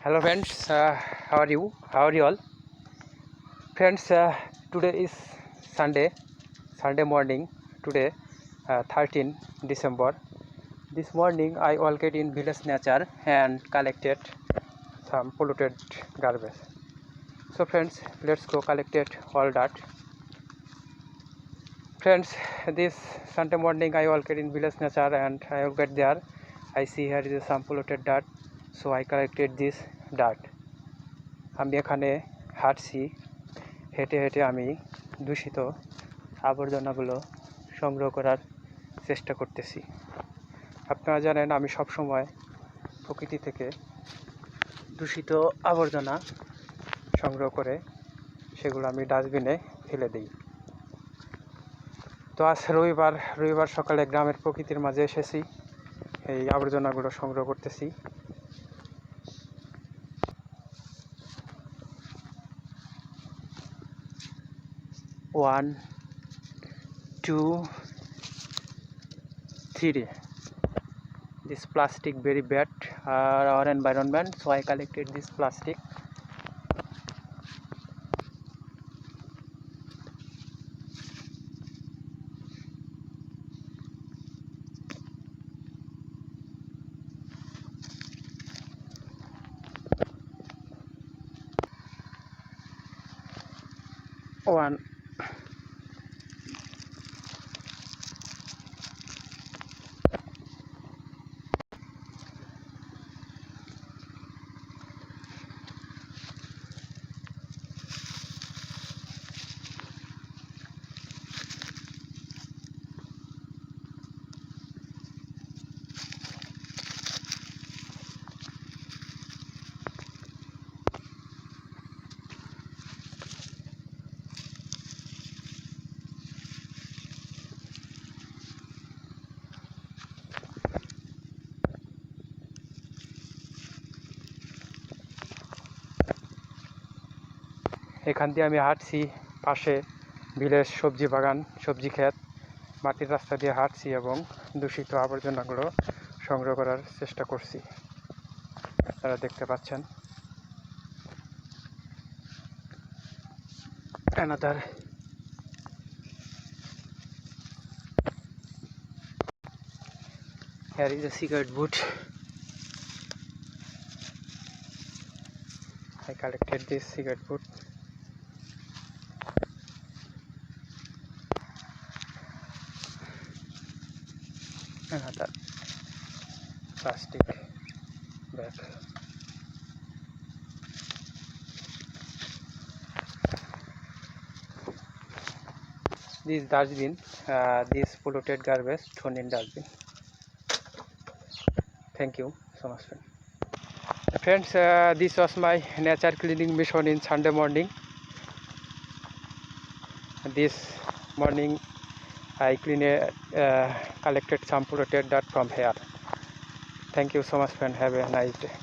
Hello friends, how are you? How are you all? Friends, today is Sunday morning. Today, 13 December. This morning I walked in village nature and collected some polluted garbage. So friends, let's go collected all that. Friends, this Sunday morning I walked in village nature and I walked there. I see here is some polluted dirt, so I collected this dirt. আমি এখানে হাঁটছি, হেঁটে হেঁটে আমি দূষিত আবর্জনাগুলো সংগ্রহ করার চেষ্টা করতেছি। আপনারা জানেন আমি সবসময় প্রকৃতি থেকে দূষিত আবর্জনা সংগ্রহ করে সেগুলো আমি ডাস্টবিনে ফেলে দিই। তো আজ রবিবার সকালে গ্রামের প্রকৃতির মাঝে এসেছি, এই আবর্জনাগুলো সংগ্রহ করতেছি। 1, 2, 3. This plastic very bad our environment, so I collected this plastic. One. এখান দিয়ে আমি হাঁটছি, পাশে বিলের সবজি বাগান, সবজি ক্ষেত, মাটির রাস্তা দিয়ে হাঁটছি এবং দূষিত আবর্জনাগুলো সংগ্রহ করার চেষ্টা করছি। আপনারা দেখতে পাচ্ছেন। Another here is a cigarette butt. I collected this cigarette butt. Another plastic bag. This dustbin, this polluted garbage thrown in dustbin. Thank you so much, friends. This was my nature cleaning mission in Sunday morning. This morning I collected some polluted dirt from here. Thank you so much, friend. Have a nice day.